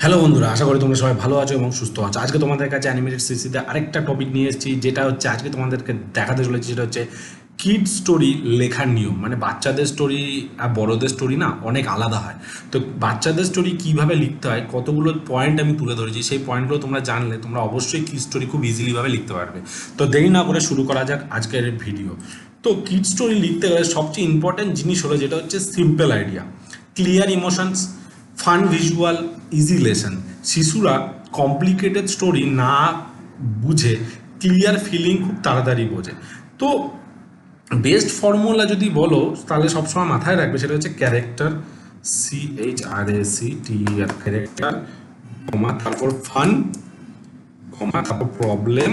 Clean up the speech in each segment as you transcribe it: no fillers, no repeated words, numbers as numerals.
Hello বন্ধুরা, আশা করি তোমরা সবাই ভালো আছো এবং সুস্থ আছো। আজকে তোমাদের কাছে অ্যানিমেটেড সিরিজে আরেকটা টপিক নিয়ে এসেছি, যেটা হচ্ছে আজকে তোমাদেরকে দেখাতে চলেছি। যেটা হচ্ছে কিড স্টোরি লেখার নিয়ম। মানে বাচ্চাদের স্টোরি আর বড়দের স্টোরি না অনেক আলাদা হয়। তো বাচ্চাদের স্টোরি কিভাবে লিখতে হয়, কতগুলো পয়েন্ট আমি তুলে ধরেছি। সেই পয়েন্টগুলো তোমরা জানলে তোমরা অবশ্যই কিড স্টোরি খুব ইজিলিভাবে লিখতে পারবে। তো দেরি না করে শুরু করা যাক আজকের ভিডিও। তো কিড স্টোরি লিখতে গেলে সবচেয়ে ইম্পর্টেন্ট জিনিস হলো যেটা হচ্ছে simple idea, clear emotions, fun visual, easy lesson. শিশুরা কমপ্লিকেটেড স্টোরি না বুঝে ক্লিয়ার ফিলিং খুব তাড়াতাড়ি বোঝে। তো বেস্ট ফর্মুলা যদি বলো তাহলে সবসময় মাথায় রাখবে, সেটা হচ্ছে ক্যারেক্টার, CHRACTER, ক্যারেক্টার, কমা তারপর ফান, কমা তারপর প্রবলেম,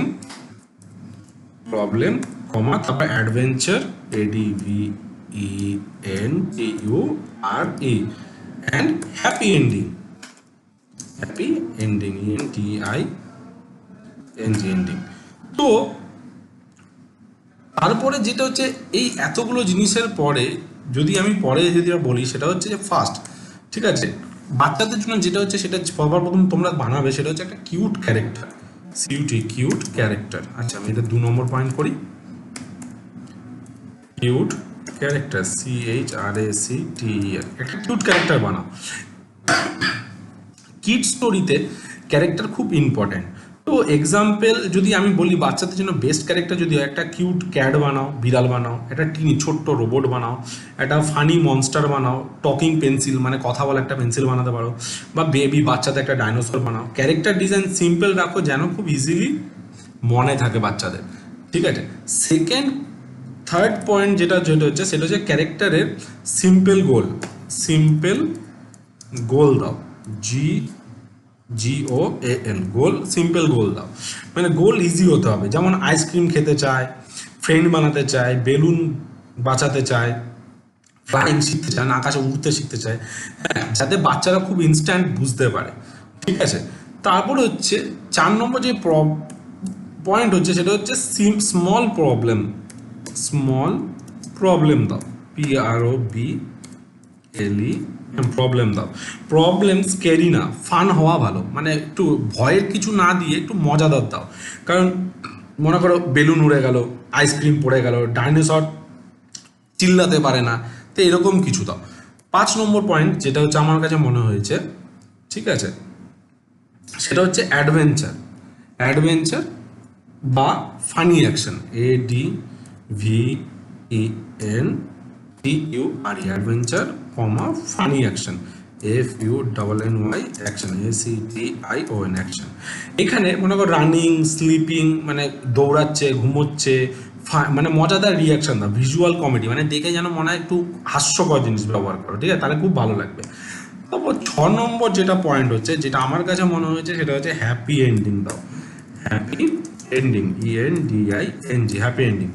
কমা তারপর adventure, ADVENTURE, and happy ending, ENDING। তো তারপরে যেটা হচ্ছে এই এতগুলো জিনিসের পরে যদি বলি, সেটা হচ্ছে যে ফার্স্ট, ঠিক আছে, বাচ্চাদের জন্য যেটা হচ্ছে সেটা সবার প্রথম তোমরা বানাবে সেটা হচ্ছে একটা কিউট ক্যারেক্টার, কিউট ক্যারেক্টার। আচ্ছা, আমি এটা 2 নম্বর পয়েন্ট করি। কিউট ক্যারেক্টার, CHRACTER, একটা কিউট ক্যারেক্টার বানাও। কিড স্টোরিতে ক্যারেক্টার খুব ইম্পর্ট্যান্ট। তো এক্সাম্পল যদি আমি বলি, বাচ্চাদের জন্য বেস্ট ক্যারেক্টার যদি হয়, একটা কিউট ক্যাট বানাও, বিড়াল বানাও, একটা টিনি ছোট্ট রোবট বানাও, একটা ফানি মনস্টার বানাও, টকিং পেন্সিল মানে কথা বলা একটা পেন্সিল বানাতে পারো, বা বেবি বাচ্চাদের একটা ডাইনোসর বানাও। ক্যারেক্টার ডিজাইন সিম্পল রাখো যেন খুব ইজিলি মনে থাকে বাচ্চাদের, ঠিক আছে। সেকেন্ড থার্ড পয়েন্ট যেটা হচ্ছে সেটা হচ্ছে ক্যারেক্টারের সিম্পল গোল দাও, GOAL, গোল, সিম্পল গোল দাও। মানে গোল ইজি হতে হবে, যেমন আইসক্রিম খেতে চায়, ফ্রেন্ড বানাতে চায়, বেলুন বাঁচাতে চায়, ফ্লাইং শিখতে চায়, আকাশে উড়তে শিখতে চায়, হ্যাঁ, যাতে বাচ্চারা খুব ইনস্ট্যান্ট বুঝতে পারে, ঠিক আছে। তারপরে হচ্ছে 4 নম্বর যে পয়েন্ট হচ্ছে সেটা হচ্ছে স্মল প্রবলেম দাও, PROBLE, প্রবলেম দাও। প্রবলেম স্ক্যারি না, ফান হওয়া ভালো, মানে একটু ভয়ের কিছু না দিয়ে একটু মজাদার দাও। কারণ মনে করো বেলুন উড়ে গেল, আইসক্রিম পড়ে গেল, ডাইনোসর চিল্লাতে পারে না, তো এরকম কিছু দাও। 5 নম্বর পয়েন্ট যেটা হচ্ছে আমার কাছে মনে হয়েছে, ঠিক আছে, সেটা হচ্ছে অ্যাডভেঞ্চার বা funny action, ADVENTURE, adventure, comma funny action, FUNNY action, ACTION action. এখানে মনে করো রানিং, স্লিপিং মানে দৌড়াচ্ছে, ঘুমোচ্ছে, মানে মজাদার রিয়াকশন দাও, ভিজুয়াল কমেডি মানে দেখে যেন মনে হয় একটু হাস্যকর জিনিস ব্যবহার করো, ঠিক আছে, তাহলে খুব ভালো লাগবে। তারপর 6 নম্বর যেটা পয়েন্ট হচ্ছে, যেটা আমার কাছে মনে হয়েছে সেটা হচ্ছে হ্যাপি এন্ডিং দাও, happy ending, ENDING, happy ending.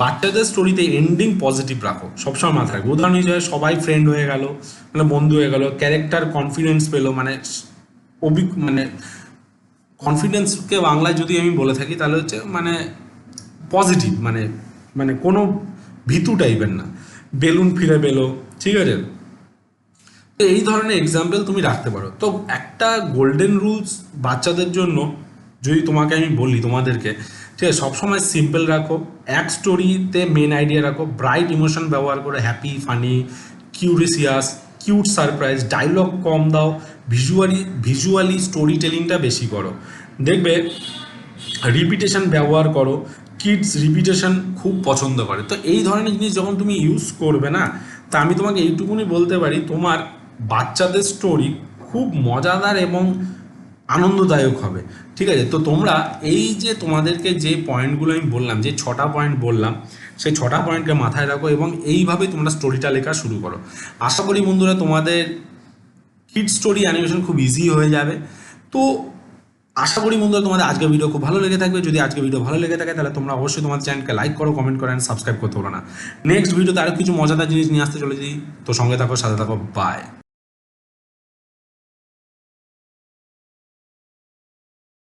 বাচ্চাদের স্টোরিতে এন্ডিং পজিটিভ রাখো, সবসময় মাথায় রাখো। উদাহরণ হিসেবে সবাই ফ্রেন্ড হয়ে গেল, মানে বন্ধু হয়ে গেল, ক্যারেক্টার কনফিডেন্স পেলো, মানে মানে কনফিডেন্সকে বাংলায় যদি আমি বলে থাকি তাহলে হচ্ছে মানে পজিটিভ, মানে মানে কোনো ভীতু টাইপের না, বেলুন ফিরে পেলো, ঠিক আছে। তো এই ধরনের এক্সাম্পল তুমি রাখতে পারো। তো একটা গোল্ডেন রুলস বাচ্চাদের জন্য যদি তোমাকে আমি বলি তোমাদেরকে, ঠিক আছে, সবসময় সিম্পল রাখো, এক স্টোরিতে মেন আইডিয়া রাখো, ব্রাইট ইমোশন ব্যবহার করো, happy, funny, curious, cute surprise, dialogue কম দাও, ভিজুয়ালি স্টোরি টেলিংটা বেশি করো। দেখবে রিপিটেশন ব্যবহার করো, কিডস রিপিটেশন খুব পছন্দ করে। তো এই ধরনের জিনিস যখন তুমি ইউজ করবে না, তা আমি তোমাকে এইটুকুনি বলতে পারি, তোমার বাচ্চাদের স্টোরি খুব মজাদার এবং আনন্দদায়ক হবে, ঠিক আছে। তো তোমরা এই যে তোমাদেরকে যে পয়েন্টগুলো আমি বললাম, যে 6টা পয়েন্ট বললাম, সেই 6টা পয়েন্টকে মাথায় রাখো এবং এইভাবে তোমরা স্টোরিটা লেখা শুরু করো। আশা করি বন্ধুরা তোমাদের কিড স্টোরি অ্যানিমেশন খুব ইজি হয়ে যাবে। তো আশা করি বন্ধুরা তোমাদের আজকের ভিডিও খুব ভালো লেগে থাকবে। যদি আজকের ভিডিও ভালো লেগে থাকে তাহলে তোমরা অবশ্যই তোমাদের চ্যানেলকে লাইক করো, কমেন্ট করো, অ্যান্ড সাবস্ক্রাইব করতে পারো না। নেক্সট ভিডিওতে আরও কিছু মজাদার জিনিস নিয়ে আসতে চলেছি। তো সঙ্গে থাকো, সাথে থাকো, বাই।